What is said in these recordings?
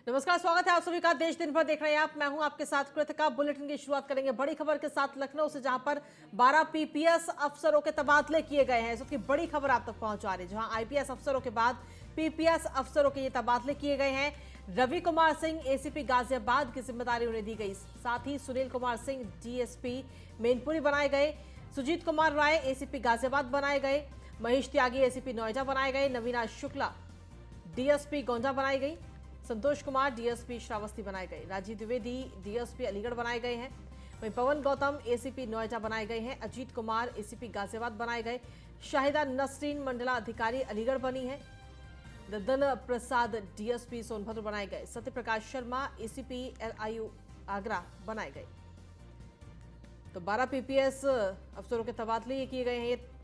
नमस्कार, स्वागत है आप सभी का। देश दिन भर देख रहे हैं आप। मैं हूं आपके साथ कृतिका। बुलेटिन की शुरुआत करेंगे बड़ी खबर के साथ लखनऊ से, जहां पर 12 पीपीएस अफसरों के तबादले किए गए हैं। इसकी बड़ी खबर आप तक पहुंचा रही है, जहां आईपीएस अफसरों के बाद पीपीएस अफसरों के ये तबादले किए गए हैं। रवि कुमार सिंह एसीपी गाजियाबाद की जिम्मेदारी उन्हें दी गई। साथ ही सुनील कुमार सिंह डीएसपी मैनपुरी बनाए गए। सुजीत कुमार राय एसीपी गाजियाबाद बनाए गए। महेश त्यागी एसीपी नोएडा बनाए गए। नवीना शुक्ला डीएसपी गोंडा बनाई गई। संतोष कुमार डीएसपी श्रावस्ती बनाए गए। राजीव द्विवेदी डीएसपी अलीगढ़ बनाए गए हैं। वहीं पवन गौतम एसीपी नोएडा बनाए गए हैं। अजीत कुमार एसीपी गाजियाबाद बनाए गए। शाहिदा नसरीन मंडला अधिकारी अलीगढ़ बनी है। ददन प्रसाद डीएसपी सोनभद्र बनाए गए। सत्यप्रकाश शर्मा एसीपी एलआईयू आगरा बनाए गए। तो 12 पीपीएस अफसरों के तबादले किए गए हैं।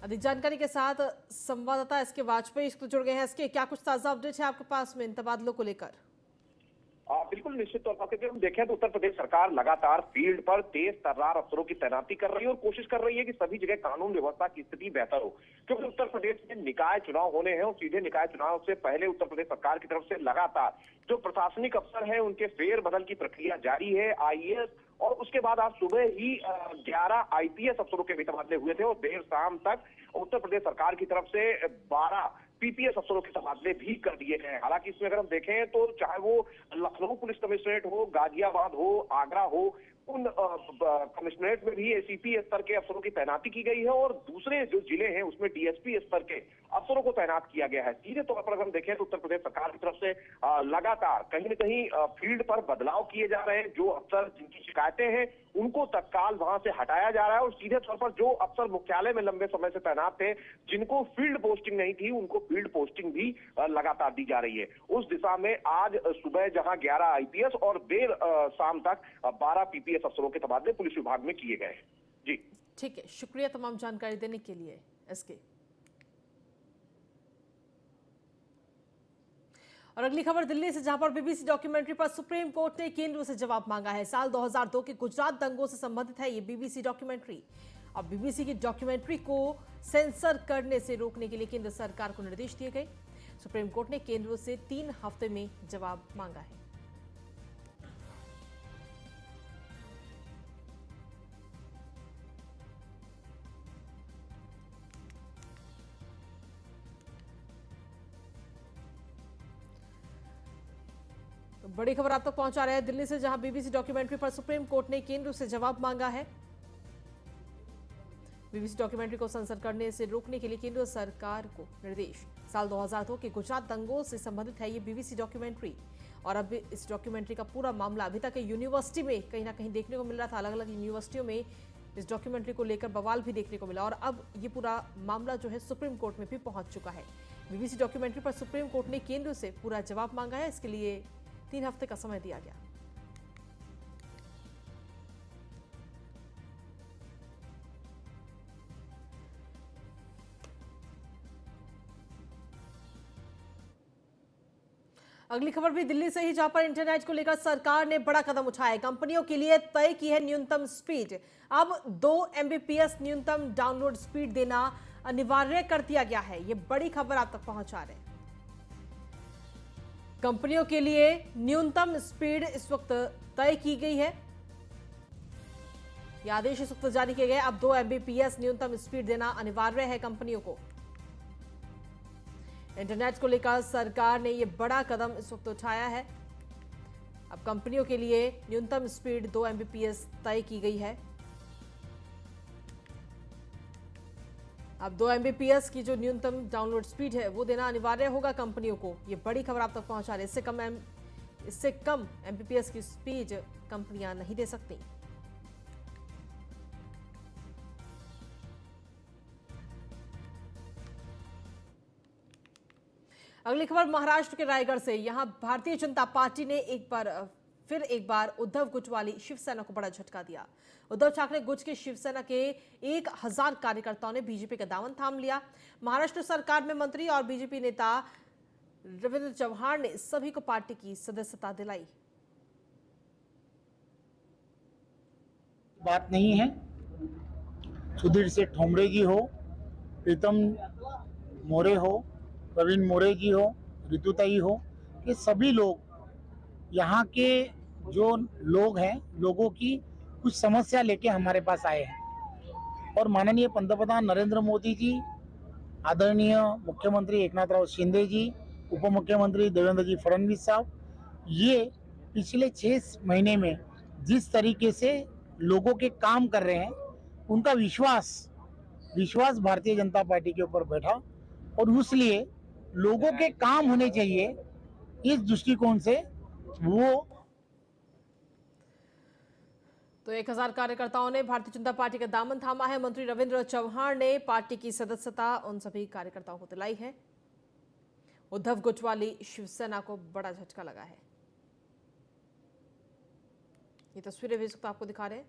अधिक जानकारी के साथ संवाददाता एसके वाजपेयी जुड़ गए हैं। एसके, क्या कुछ ताजा अपडेट है आपके पास में इन तबादलों को लेकर? बिल्कुल, निश्चित तौर पर हम देखें तो उत्तर प्रदेश सरकार लगातार फील्ड पर तेज तर्रार अफसरों की तैनाती कर रही है और कोशिश कर रही है कि सभी जगह कानून व्यवस्था की स्थिति बेहतर हो, क्योंकि उत्तर प्रदेश में निकाय चुनाव होने हैं और सीधे निकाय चुनाव से पहले उत्तर प्रदेश सरकार की तरफ से लगातार जो प्रशासनिक अफसर है उनके फेरबदल की प्रक्रिया जारी है। आईएएस और उसके बाद आज सुबह ही 11 आईपीएस अफसरों के भी तबादले हुए थे और देर शाम तक उत्तर प्रदेश सरकार की तरफ से 12 पीपीएस अफसरों के तबादले भी कर दिए हैं। हालांकि इसमें अगर हम देखें तो चाहे वो लखनऊ पुलिस कमिश्नरेट हो, गाजियाबाद हो, आगरा हो, उन कमिश्नरेट में भी एसीपी स्तर के अफसरों की तैनाती की गई है और दूसरे जो जिले हैं उसमें डीएसपी स्तर के अफसरों को तैनात किया गया है। सीधे तौर पर अगर हम देखें तो उत्तर प्रदेश सरकार की तरफ से लगातार कहीं न कहीं फील्ड पर बदलाव किए जा रहे हैं। जो अफसर जिनकी शिकायतें हैं उनको तत्काल वहां से हटाया जा रहा है और सीधे तौर पर जो अफसर मुख्यालय में लंबे समय से तैनात थे, जिनको फील्ड पोस्टिंग नहीं थी, उनको फील्ड पोस्टिंग भी लगातार दी जा रही है। उस दिशा में आज सुबह जहां 11 आईपीएस और देर शाम तक 12 पीपीएस अफसरों के तबादले पुलिस विभाग में किए गए। जी ठीक है, शुक्रिया तमाम जानकारी देने के लिए एसके। और अगली खबर दिल्ली से, जहां पर बीबीसी डॉक्यूमेंट्री पर सुप्रीम कोर्ट ने केंद्र से जवाब मांगा है। साल 2002 के गुजरात दंगों से संबंधित है ये बीबीसी डॉक्यूमेंट्री। अब बीबीसी की डॉक्यूमेंट्री को सेंसर करने से रोकने के लिए केंद्र सरकार को निर्देश दिए गए। सुप्रीम कोर्ट ने केंद्र से 3 हफ्ते में जवाब मांगा है। तो बड़ी खबर आप तक पहुंचा रहे हैं दिल्ली से, जहां बीबीसी डॉक्यूमेंट्री पर सुप्रीम कोर्ट ने केंद्र से जवाब मांगा है। बीबीसी डॉक्यूमेंट्री को सेंसर करने से रोकने के लिए केंद्र सरकार को निर्देश। साल 2002 के गुजरात दंगों से संबंधित है ये बीबीसी डॉक्यूमेंट्री। और अब इस डॉक्यूमेंट्री का पूरा मामला अभी तक यूनिवर्सिटी में कहीं ना कहीं देखने को मिल रहा था। अलग अलग यूनिवर्सिटियों में इस डॉक्यूमेंट्री को लेकर बवाल भी देखने को मिला और अब ये पूरा मामला जो है सुप्रीम कोर्ट में भी पहुंच चुका है। बीबीसी डॉक्यूमेंट्री पर सुप्रीम कोर्ट ने केंद्र से पूरा जवाब मांगा है। इसके लिए 3 हफ्ते का समय दिया गया। अगली खबर भी दिल्ली से ही, जहां पर इंटरनेट को लेकर सरकार ने बड़ा कदम उठाया है। कंपनियों के लिए तय की है न्यूनतम स्पीड। अब 2 एमबीपीएस न्यूनतम डाउनलोड स्पीड देना अनिवार्य कर दिया गया है। यह बड़ी खबर आप तक पहुंचा रहे हैं। कंपनियों के लिए न्यूनतम स्पीड इस वक्त तय की गई है। यह आदेश इस वक्त जारी किए गए। अब 2 एमबीपीएस न्यूनतम स्पीड देना अनिवार्य है कंपनियों को। इंटरनेट को लेकर सरकार ने यह बड़ा कदम इस वक्त उठाया है। अब कंपनियों के लिए न्यूनतम स्पीड 2 एमबीपीएस तय की गई है। अब 2 एमबीपीएस की जो न्यूनतम डाउनलोड स्पीड है वो देना अनिवार्य होगा कंपनियों को। ये बड़ी खबर आप तक पहुंचा रहे हैं। इससे कम एमबीपीएस की स्पीड कंपनियां नहीं दे सकती। अगली खबर महाराष्ट्र के रायगढ़ से। यहां भारतीय जनता पार्टी ने एक बार उद्धव गुट वाली शिवसेना को बड़ा झटका दिया। उद्धव ठाकरे गुट की शिवसेना के 1000 कार्यकर्ताओं ने बीजेपी का दामन थाम लिया। महाराष्ट्र सरकार में मंत्री और बीजेपी नेता रविंद्र चव्हाण ने सभी को पार्टी की सदस्यता दिलाई। बात नहीं है, सुधीर से ठोमरे की हो, प्रीतम मोरे हो, प्रवीण मोरे जी हो, ऋतुताई हो, ये सभी लोग यहाँ के जो लोग हैं, लोगों की कुछ समस्या लेके हमारे पास आए हैं और माननीय पंतप्रधान नरेंद्र मोदी जी, आदरणीय मुख्यमंत्री एकनाथराव शिंदे जी, उप मुख्यमंत्री देवेंद्र जी फडणवीस साहब, ये पिछले 6 महीने में जिस तरीके से लोगों के काम कर रहे हैं, उनका विश्वास भारतीय जनता पार्टी के ऊपर बैठा और इसलिए लोगों के काम होने चाहिए, इस दृष्टिकोण से वो तो 1000 कार्यकर्ताओं ने भारतीय जनता पार्टी का दामन थामा है। मंत्री रविंद्र चौहान ने पार्टी की सदस्यता उन सभी कार्यकर्ताओं को दिलाई है। उद्धव गुट वाली शिवसेना को बड़ा झटका लगा है। ये तस्वीरें भी इस वक्त आपको दिखा रहे हैं।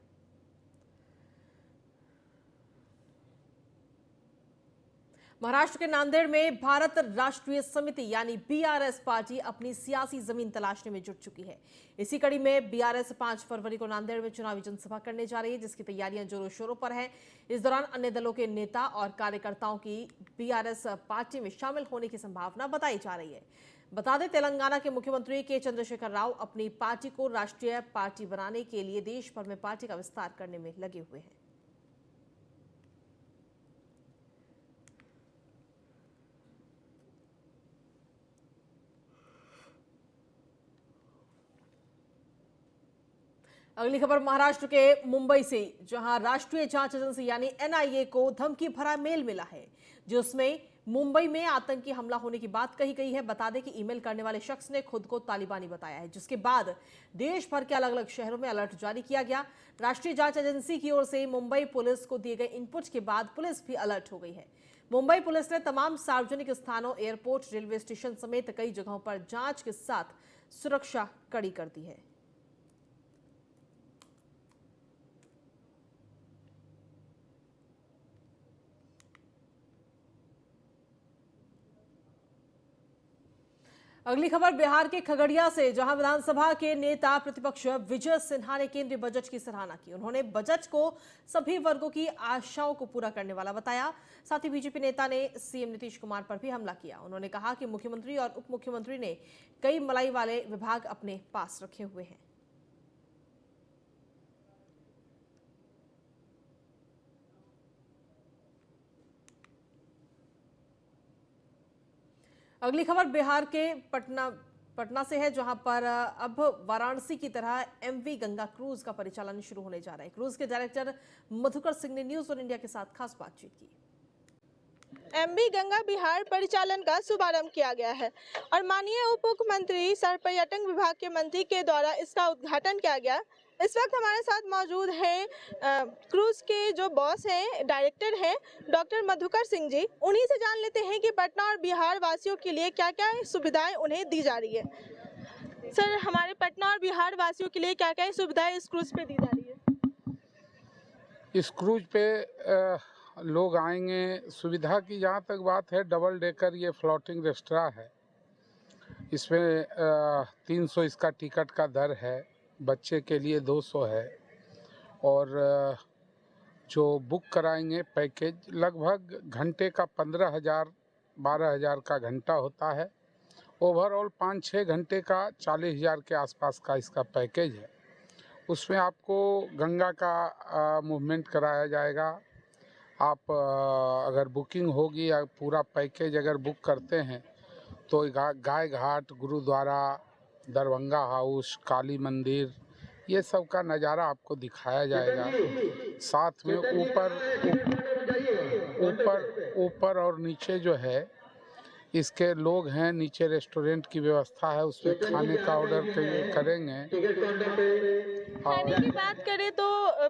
महाराष्ट्र के नांदेड़ में भारत राष्ट्रीय समिति यानी बीआरएस पार्टी अपनी सियासी जमीन तलाशने में जुट चुकी है। इसी कड़ी में बीआरएस 5 फरवरी को नांदेड़ में चुनावी जनसभा करने जा रही है, जिसकी तैयारियां जोरों शोरों पर है। इस दौरान अन्य दलों के नेता और कार्यकर्ताओं की बीआरएस पार्टी में शामिल होने की संभावना बताई जा रही है। बता दें, तेलंगाना के मुख्यमंत्री के चंद्रशेखर राव अपनी पार्टी को राष्ट्रीय पार्टी बनाने के लिए देश भर में पार्टी का विस्तार करने में लगे हुए हैं। अगली खबर महाराष्ट्र के मुंबई से, जहां राष्ट्रीय जांच एजेंसी यानी एनआईए को धमकी भरा मेल मिला है, जिसमें मुंबई में आतंकी हमला होने की बात कही गई है। बता दें कि ईमेल करने वाले शख्स ने खुद को तालिबानी बताया है, जिसके बाद देश भर के अलग अलग शहरों में अलर्ट जारी किया गया। राष्ट्रीय जांच एजेंसी की ओर से मुंबई पुलिस को दिए गए इनपुट के बाद पुलिस भी अलर्ट हो गई है। मुंबई पुलिस ने तमाम सार्वजनिक स्थानों, एयरपोर्ट, रेलवे स्टेशन समेत कई जगहों पर जांच के साथ सुरक्षा कड़ी कर दी है। अगली खबर बिहार के खगड़िया से, जहां विधानसभा के नेता प्रतिपक्ष विजय सिन्हा ने केंद्रीय बजट की सराहना की। उन्होंने बजट को सभी वर्गों की आशाओं को पूरा करने वाला बताया। साथ ही बीजेपी नेता ने सीएम नीतीश कुमार पर भी हमला किया। उन्होंने कहा कि मुख्यमंत्री और उप मुख्यमंत्री ने कई मलाई वाले विभाग अपने पास रखे हुए हैं। अगली खबर बिहार के पटना से है, जहां पर अब वाराणसी की तरह एमवी गंगा क्रूज का परिचालन शुरू होने जा रहा है। क्रूज के डायरेक्टर मधुकर सिंह ने न्यूज और इंडिया के साथ खास बातचीत की। एमवी गंगा बिहार परिचालन का शुभारंभ किया गया है और माननीय उप मुख्यमंत्री सर पर्यटन विभाग के मंत्री के द्वारा इसका उद्घाटन किया गया। इस वक्त हमारे साथ मौजूद हैं क्रूज के जो बॉस हैं, डायरेक्टर हैं, डॉक्टर मधुकर सिंह जी। उन्हीं से जान लेते हैं कि पटना और बिहार वासियों के लिए क्या क्या सुविधाएं उन्हें दी जा रही है। सर, हमारे पटना और बिहार वासियों के लिए क्या क्या सुविधाएं इस क्रूज पे दी जा रही है? इस क्रूज पे लोग आएंगे। सुविधा की जहाँ तक बात है, डबल डेकर ये फ्लोटिंग रेस्टोरेंट है। इसमें 300 इसका टिकट का दर है, बच्चे के लिए 200 है और जो बुक कराएंगे पैकेज लगभग घंटे का 15,000-12,000 का घंटा होता है। ओवरऑल 5-6 घंटे का 40,000 के आसपास का इसका पैकेज है। उसमें आपको गंगा का मूवमेंट कराया जाएगा। आप अगर बुकिंग होगी या पूरा पैकेज अगर बुक करते हैं तो गाय घाट, गुरुद्वारा, दरभंगा हाउस, काली मंदिर, ये सब का नज़ारा आपको दिखाया जाएगा। साथ में ऊपर और नीचे जो है इसके लोग हैं, नीचे रेस्टोरेंट की व्यवस्था है, उसमें खाने का ऑर्डर करेंगे। खाने की बात करें तो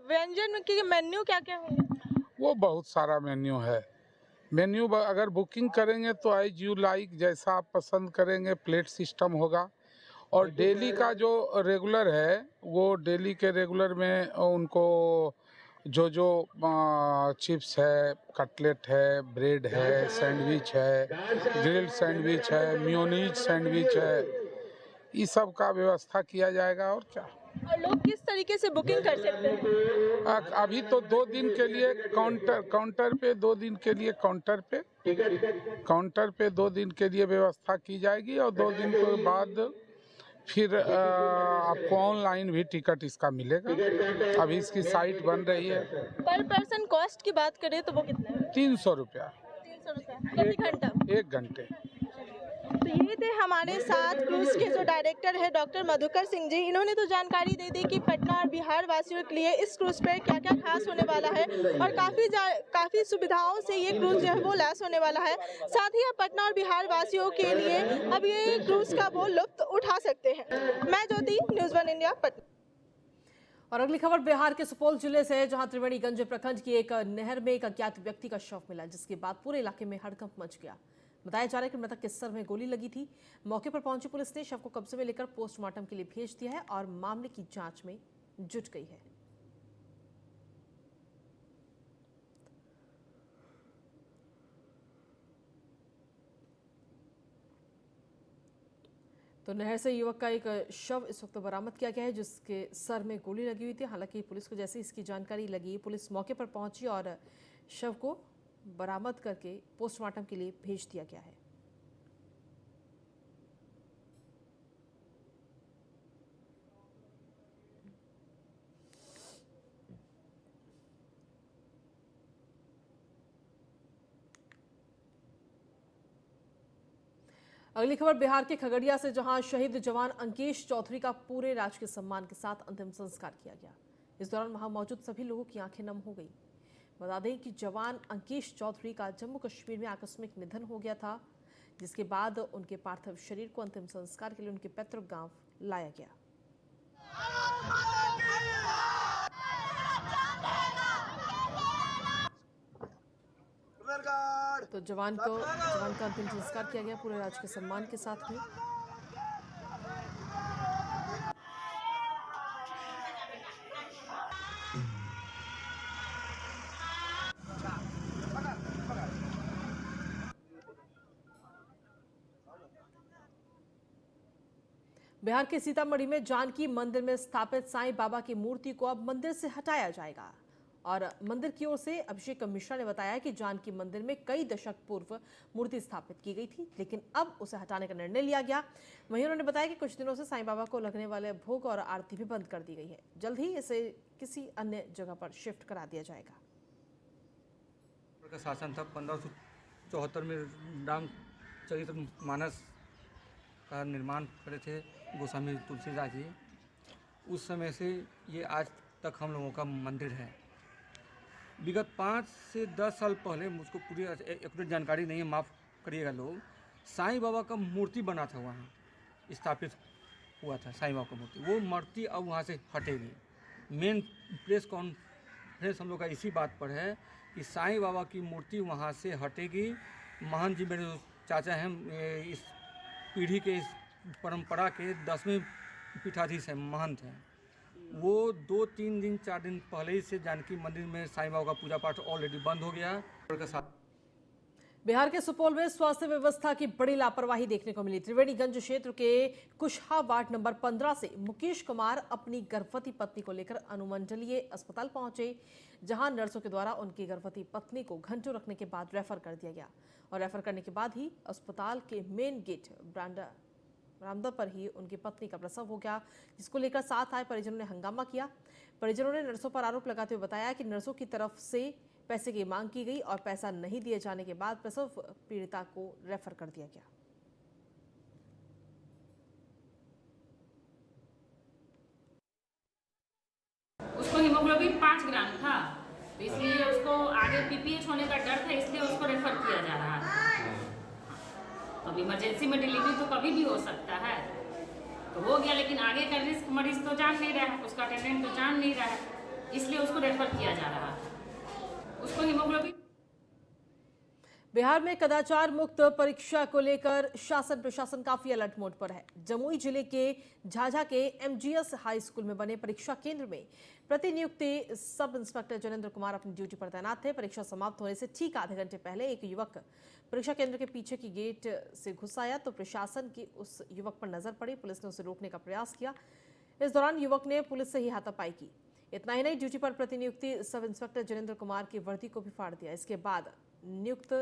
व्यंजन के मेन्यू क्या क्या होंगे? वो बहुत सारा मेन्यू है। मेन्यू अगर बुकिंग करेंगे तो एज यू लाइक, जैसा आप पसंद करेंगे प्लेट सिस्टम होगा। और डेली का जो रेगुलर है, वो डेली के रेगुलर में उनको जो चिप्स है, कटलेट है, ब्रेड है, सैंडविच है, ग्रिल्ड सैंडविच है, मेयोनीज सैंडविच है, ये सब का व्यवस्था किया जाएगा। और क्या और लोग किस तरीके से बुकिंग कर सकते हैं? अभी तो 2 दिन के लिए काउंटर पे 2 दिन के लिए काउंटर पे 2 दिन के लिए व्यवस्था की जाएगी और 2 दिन के बाद फिर आपको ऑनलाइन भी टिकट इसका मिलेगा। अभी इसकी साइट बन रही है। पर पर्सन कॉस्ट की बात करें तो वो कितना है? 300 रुपया 300 रुपये प्रति घंटा। 1 घंटे। तो ये थे हमारे साथ क्रूज के जो डायरेक्टर है डॉक्टर मधुकर सिंह जी। इन्होंने तो जानकारी दे दी कि पटना और बिहार वासियों के लिए इस क्रूज पे क्या क्या खास होने वाला है और काफ़ी सुविधाओं से ये क्रूज जो है वो लैस होने वाला है। साथ ही अब पटना और बिहार वासियों के लिए अब ये क्रूज का वो लुत्फ उठा सकते हैं। मैं ज्योति, न्यूज़ 1 इंडिया, पटना। और अगली खबर बिहार के सुपौल जिले से है, जहां त्रिवेणीगंज प्रखंड की एक नहर में एक अज्ञात व्यक्ति का शव मिला, जिसके बाद पूरे इलाके में हड़कंप मच गया। बताया जा रहा है कि मृतक के सर में गोली लगी थी। मौके पर पहुंची पुलिस ने शव को कब्जे में लेकर पोस्टमार्टम के लिए भेज दिया है और मामले की जांच में जुट गई है। तो नहर से युवक का एक शव इस वक्त बरामद किया गया है, जिसके सर में गोली लगी हुई थी। हालांकि पुलिस को जैसे इसकी जानकारी लगी, पुलिस मौके पर पहुंची और शव को बरामद करके पोस्टमार्टम के लिए भेज दिया गया है। अगली खबर बिहार के खगड़िया से, जहां शहीद जवान अंकेश चौधरी का पूरे राजकीय सम्मान के साथ अंतिम संस्कार किया गया। इस दौरान वहां मौजूद सभी लोगों की आंखें नम हो गई। बता दें कि जवान अंकेश चौधरी का जम्मू कश्मीर में आकस्मिक निधन हो गया था, जिसके बाद उनके पार्थिव शरीर को अंतिम संस्कार के लिए उनके पैतृक गांव लाया गया। तो जवान का अंतिम संस्कार किया गया पूरे राजकीय सम्मान के साथ में। बिहार के सीतामढ़ी में जानकी मंदिर में स्थापित साईं बाबा की मूर्ति को अब मंदिर से हटाया जाएगा। और मंदिर की ओर से अभिषेक मिश्रा ने बताया कि जानकी मंदिर में कई दशक पूर्व मूर्ति स्थापित की गई थी, लेकिन अब उसे हटाने का निर्णय लिया गया। वहीं उन्होंने बताया कि कुछ दिनों से साईं बाबा को लगने वाले भोग और आरती भी बंद कर दी गई है। जल्द ही इसे किसी अन्य जगह पर शिफ्ट करा दिया जाएगा। का शासन था 1574 में रामचरित मानस का निर्माण करे थे गोस्वामी तुलसीदास जी। उस समय से ये आज तक हम लोगों का मंदिर है। विगत 5 से 10 साल पहले, मुझको पूरी एक्यूरेट जानकारी नहीं है, माफ़ करिएगा लोग, साईं बाबा का मूर्ति बना था, वहाँ स्थापित हुआ था साईं बाबा का मूर्ति। वो मूर्ति अब वहाँ से हटेगी। मेन प्रेस कॉन्फ्रेंस हम लोग का इसी बात पर है कि साईं बाबा की मूर्ति वहाँ से हटेगी। महंत जी मेरे चाचा हैं, इस पीढ़ी के इस परंपरा के 10वें पीठाधीश हैं, महंत हैं। वो 2-3 दिन 4 दिन पहले ही से जानकी मंदिर में साईं बाबा का पूजा पाठ ऑलरेडी बंद हो गया। बिहार के सुपौल में स्वास्थ्य व्यवस्था की बड़ी लापरवाही देखने को मिली। त्रिवेणीगंज क्षेत्र के कुशहा वार्ड नंबर 15 से मुकेश कुमार अपनी गर्भवती पत्नी को लेकर अनुमंडलीय अस्पताल पहुंचे, जहां नर्सों के द्वारा उनकी गर्भवती पत्नी को घंटों रखने के बाद रेफर कर दिया गया। और रेफर करने के बाद ही अस्पताल के मेन गेट बरामदा पर ही उनकी पत्नी का प्रसव हो गया, जिसको लेकर साथ आए परिजनों ने हंगामा किया। परिजनों ने नर्सों पर आरोप लगाते हुए बताया कि नर्सों की तरफ से पैसे की मांग की गई और पैसा नहीं दिए जाने के बाद प्रसव पीड़िता को रेफर कर दिया गया। उसको हीमोग्लोबिन 5 ग्राम था, तो इसलिए उसको आगे पीपीएच होने का डर था, इसलिए उसको रेफर किया जा रहा था। अब इमरजेंसी में डिलीवरी तो कभी भी हो सकता है, तो हो गया, लेकिन आगे का रिस्क मरीज तो जान नहीं रहा है, उसका अटेंडेंट तो जान नहीं रहा है, इसलिए उसको रेफर किया जा रहा है। उसको हीमोग्लोबिन। बिहार में कदाचार मुक्त परीक्षा को लेकर शासन प्रशासन काफी अलर्ट मोड पर है। जमुई जिले के झाझा के एमजीएस हाई स्कूल में बने परीक्षा केंद्र में प्रतिनियुक्ति सब इंस्पेक्टर जनेंद्र कुमार अपनी ड्यूटी पर तैनात थे। परीक्षा समाप्त होने से ठीक आधे घंटे पहले एक युवक परीक्षा केंद्र के पीछे की गेट से घुस आया, तो प्रशासन की उस युवक पर नजर पड़ी। पुलिस ने उसे रोकने का प्रयास किया। इस दौरान युवक ने पुलिस से ही हाथापाई की। इतना ही नहीं, ड्यूटी पर प्रतिनियुक्ति सब इंस्पेक्टर जिनेंद्र कुमार की वर्दी को भी फाड़ दिया। इसके बाद नियुक्त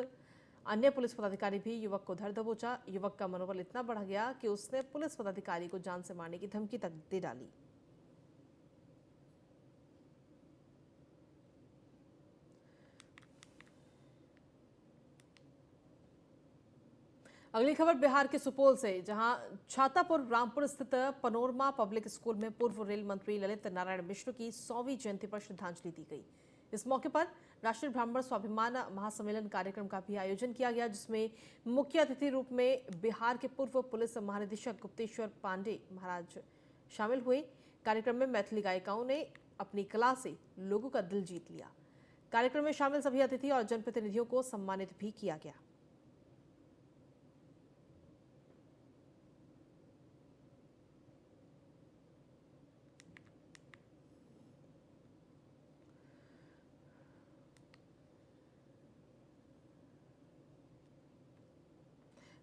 अन्य पुलिस पदाधिकारी भी युवक को धर दबोचा। युवक का मनोबल इतना बढ़ गया कि उसने पुलिस पदाधिकारी को जान से मारने की धमकी तक दे डाली। अगली खबर बिहार के सुपौल से, जहां छातापुर रामपुर स्थित पनोरमा पब्लिक स्कूल में पूर्व रेल मंत्री ललित नारायण मिश्र की 100वीं जयंती पर श्रद्धांजलि दी गई। इस मौके पर राष्ट्रीय ब्राह्मण स्वाभिमान महासम्मेलन कार्यक्रम का भी आयोजन किया गया, जिसमें मुख्य अतिथि रूप में बिहार के पूर्व पुलिस महानिदेशक गुप्तेश्वर पांडे महाराज शामिल हुए। कार्यक्रम में मैथिली गायिकाओं ने अपनी कला से लोगों का दिल जीत लिया। कार्यक्रम में शामिल सभी अतिथि और जनप्रतिनिधियों को सम्मानित भी किया गया।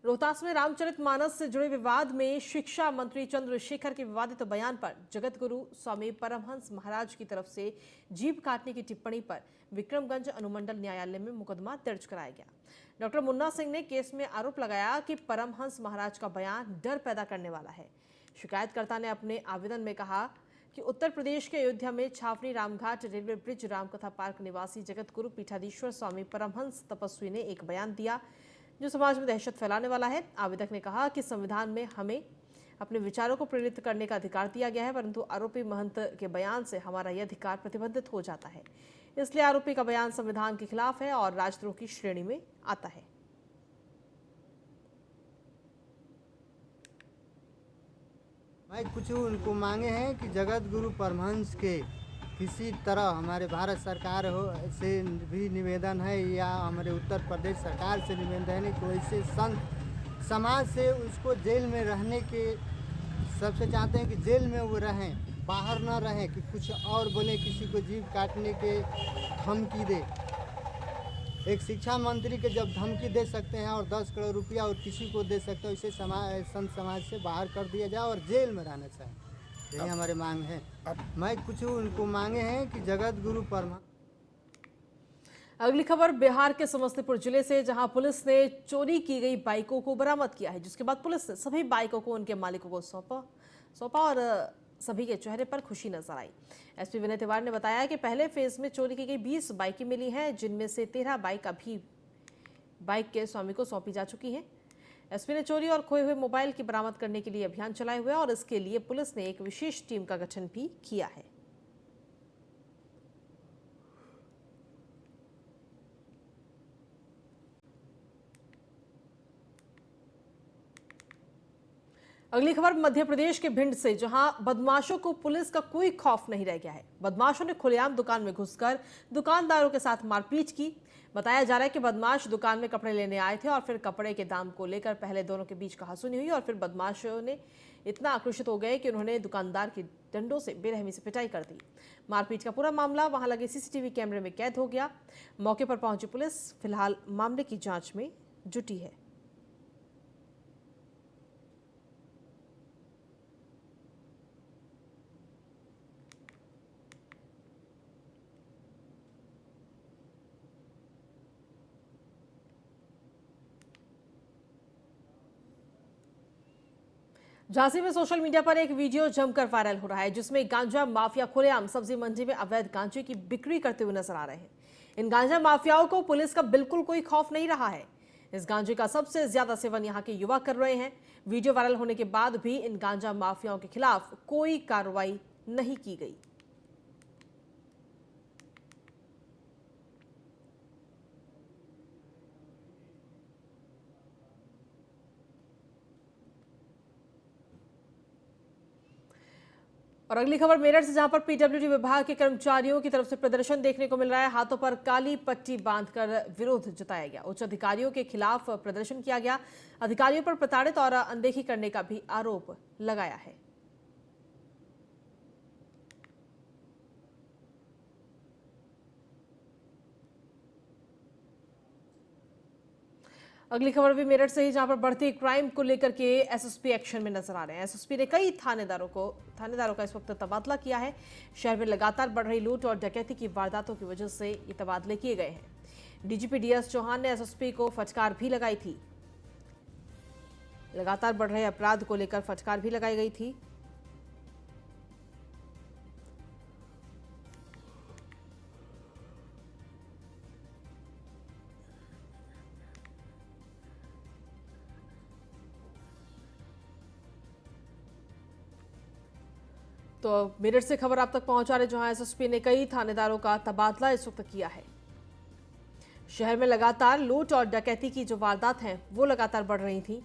रोहतास में रामचरितमानस से जुड़े विवाद में शिक्षा मंत्री चंद्रशेखर के विवादित बयान पर जगत गुरु स्वामी परमहंस महाराज की तरफ से जीभ काटने की टिप्पणी पर विक्रमगंज अनुमंडल न्यायालय में मुकदमा दर्ज कराया गया। डॉक्टर मुन्ना सिंह ने केस में आरोप लगाया कि परमहंस महाराज का बयान डर पैदा करने वाला है। शिकायतकर्ता ने अपने आवेदन में कहा कि उत्तर प्रदेश के अयोध्या में छावनी रामघाट रेलवे ब्रिज रामकथा पार्क निवासी जगत गुरु पीठाधीश्वर स्वामी परमहंस तपस्वी ने एक बयान दिया जो समाज में दहशत फैलाने वाला है। आवेदक ने कहा कि संविधान में हमें अपने विचारों को प्रेरित करने का अधिकार दिया गया है, परंतु आरोपी महंत के बयान से हमारा यह अधिकार प्रतिबंधित हो जाता है। इसलिए आरोपी का बयान संविधान के खिलाफ है और राजद्रोह की श्रेणी में आता है। भाई कुछ उनको मांगे हैं कि जगत गुरु परमहंस के किसी तरह हमारे भारत सरकार से भी निवेदन है या हमारे उत्तर प्रदेश सरकार से निवेदन है कि वैसे संत समाज से उसको जेल में रहने के सबसे चाहते हैं कि जेल में वो रहें, बाहर ना रहें, कि कुछ और बोले, किसी को जीभ काटने के धमकी दे। एक शिक्षा मंत्री के जब धमकी दे सकते हैं और 10 करोड़ रुपया और किसी को दे सकते हैं, इसे संत समाज से बाहर कर दिया जाए और जेल में रहना चाहिए। यही हमारे मांग है। मैं कुछ उनको मांगे हैं कि जगत गुरु परमहंस। अगली खबर बिहार के समस्तीपुर जिले से, जहां पुलिस ने चोरी की गई बाइकों को बरामद किया है, जिसके बाद पुलिस ने सभी बाइकों को उनके मालिकों को सौंपा और सभी के चेहरे पर खुशी नजर आई। एसपी विनय तिवारी ने बताया कि पहले फेज में चोरी की गई 20 बाइकें मिली हैं, जिनमें से 13 बाइक अभी बाइक के स्वामी को सौंपी जा चुकी हैं। एसपी ने चोरी और खोए हुए मोबाइल की बरामद करने के लिए अभियान चलाए हुए और इसके लिए पुलिस ने एक विशेष टीम का गठन भी किया है। अगली खबर मध्य प्रदेश के भिंड से, जहां बदमाशों को पुलिस का कोई खौफ नहीं रह गया है। बदमाशों ने खुलेआम दुकान में घुसकर दुकानदारों के साथ मारपीट की। बताया जा रहा है कि बदमाश दुकान में कपड़े लेने आए थे और फिर कपड़े के दाम को लेकर पहले दोनों के बीच कहासुनी हुई और फिर बदमाशों ने इतना आक्रोशित हो गए कि उन्होंने दुकानदार की डंडों से बेरहमी से पिटाई कर दी। मारपीट का पूरा मामला वहां लगे सीसीटीवी कैमरे में कैद हो गया। मौके पर पहुंची पुलिस फिलहाल मामले की जांच में जुटी है। झांसी में सोशल मीडिया पर एक वीडियो जमकर वायरल हो रहा है, जिसमें गांजा माफिया खुलेआम सब्जी मंडी में अवैध गांजे की बिक्री करते हुए नजर आ रहे हैं। इन गांजा माफियाओं को पुलिस का बिल्कुल कोई खौफ नहीं रहा है। इस गांजे का सबसे ज्यादा सेवन यहाँ के युवा कर रहे हैं। वीडियो वायरल होने के बाद भी इन गांजा माफियाओं के खिलाफ कोई कार्रवाई नहीं की गई। और अगली खबर मेरठ से, जहां पर पीडब्ल्यूडी विभाग के कर्मचारियों की तरफ से प्रदर्शन देखने को मिल रहा है। हाथों पर काली पट्टी बांधकर विरोध जताया गया। उच्च अधिकारियों के खिलाफ प्रदर्शन किया गया। अधिकारियों पर प्रताड़ित और अनदेखी करने का भी आरोप लगाया है। अगली खबर भी मेरठ से ही, जहां पर बढ़ती क्राइम को लेकर के एसएसपी एक्शन में नजर आ रहे हैं। एसएसपी ने कई थानेदारों का इस वक्त तबादला किया है। शहर में लगातार बढ़ रही लूट और डकैती की वारदातों की वजह से ये तबादले किए गए हैं। डीजीपी डीएस चौहान ने एसएसपी को फटकार भी लगाई थी। लगातार बढ़ रहे अपराध को लेकर फटकार भी लगाई गई थी। तो मेरठ से खबर आप तक पहुंचा रहे, जहां एसएसपी ने कई थानेदारों का तबादला इस वक्त किया है। शहर में लगातार लूट और डकैती की जो वारदात हैं वो लगातार बढ़ रही थी।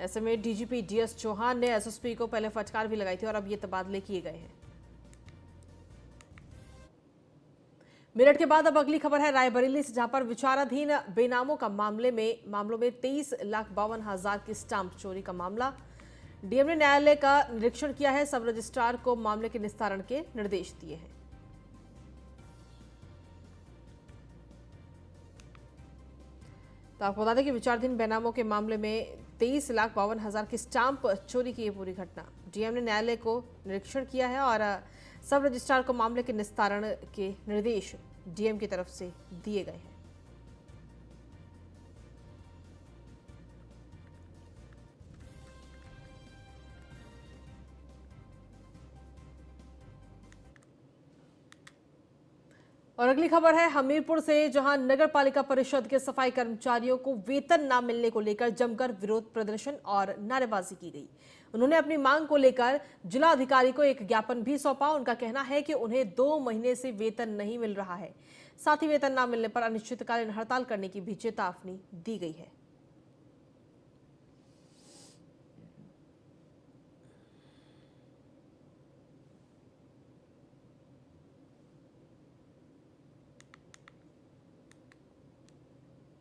ऐसे में डीजीपी डीएस चौहान ने एसएसपी को पहले फटकार भी लगाई थी और अब ये तबादले किए गए हैं। मेरठ के बाद अब अगली खबर है रायबरेली से, जहां पर विचाराधीन बेनामों का मामलों में 23,52,000 की स्टाम्प चोरी का मामला। डीएम ने न्यायालय का निरीक्षण किया है। सब रजिस्ट्रार को मामले के निस्तारण के निर्देश दिए हैं। तो आपको बता दें कि विचाराधीन बेनामों के मामले में 23,52,000 की स्टाम्प चोरी की ये पूरी घटना, डीएम ने न्यायालय को निरीक्षण किया है और सब रजिस्ट्रार को मामले के निस्तारण के निर्देश डीएम की तरफ से दिए गए हैं। और अगली खबर है हमीरपुर से, जहां नगर पालिका परिषद के सफाई कर्मचारियों को वेतन न मिलने को लेकर जमकर विरोध प्रदर्शन और नारेबाजी की गई। उन्होंने अपनी मांग को लेकर जिला अधिकारी को एक ज्ञापन भी सौंपा। उनका कहना है कि उन्हें 2 महीने से वेतन नहीं मिल रहा है। साथ ही वेतन न मिलने पर अनिश्चितकालीन हड़ताल करने की भी चेतावनी दी गई है।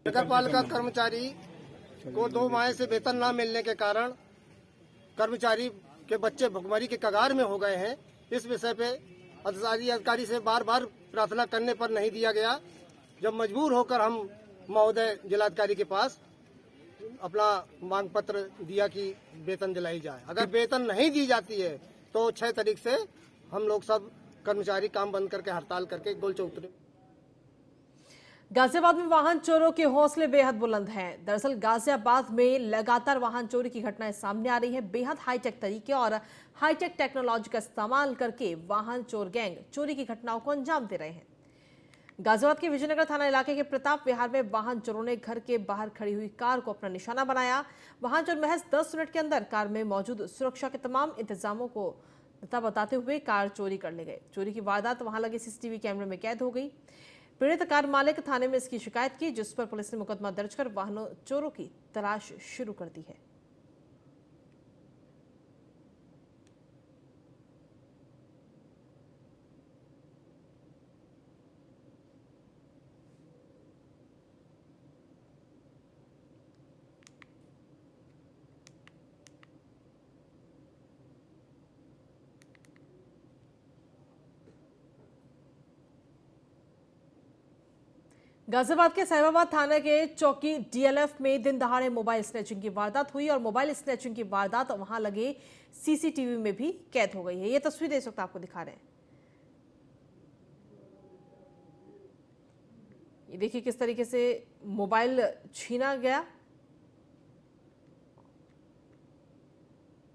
नगर पालिका कर्मचारी को 2 माह से वेतन न मिलने के कारण कर्मचारी के बच्चे भुखमरी के कगार में हो गए हैं। इस विषय पे अधिकारी से बार बार प्रार्थना करने पर नहीं दिया गया। जब मजबूर होकर हम महोदय जिलाधिकारी के पास अपना मांग पत्र दिया कि वेतन दिलाई जाए। अगर वेतन नहीं दी जाती है तो 6 तारीख से हम लोग सब कर्मचारी काम बंद करके हड़ताल करके गोल चौक उतरे। गाजियाबाद में वाहन चोरों के हौसले बेहद बुलंद हैं। दरअसल गाजियाबाद में लगातार वाहन चोरी की घटनाएं सामने आ रही हैं। बेहद हाईटेक तरीके और हाईटेक टेक्नोलॉजी का इस्तेमाल करके वाहन चोर गैंग चोरी की घटनाओं को अंजाम दे रहे हैं। गाजियाबाद के विजयनगर थाना इलाके के प्रताप विहार में वाहन चोरों ने घर के बाहर खड़ी हुई कार को अपना निशाना बनाया। वाहन चोर महज 10 मिनट के अंदर कार में मौजूद सुरक्षा के तमाम इंतजामों को बताते हुए कार चोरी कर ले गए। चोरी की वारदात वहां लगे सीसीटीवी कैमरे में कैद हो गई। पीड़ित कार मालिक थाने में इसकी शिकायत की, जिस पर पुलिस ने मुकदमा दर्ज कर वाहनों चोरों की तलाश शुरू कर दी है। गाजियाबाद के साहिबाबाद थाना के चौकी डीएलएफ में दिन दहाड़े मोबाइल स्नैचिंग की वारदात हुई और मोबाइल स्नैचिंग की वारदात वहां लगे सीसीटीवी में भी कैद हो गई है। ये तस्वीरें इस वक्त आपको दिखा रहे हैं। ये देखिए किस तरीके से मोबाइल छीना गया।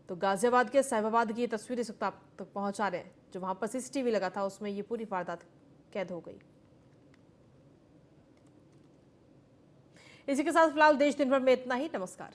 तो गाजियाबाद के साहिबाबाद की ये तस्वीर इस वक्त आप तक पहुंचा रहे हैं। जो वहां पर सीसीटीवी लगा था उसमें ये पूरी वारदात कैद हो गई। इसी के साथ फिलहाल देश दिन भर में इतना ही। नमस्कार।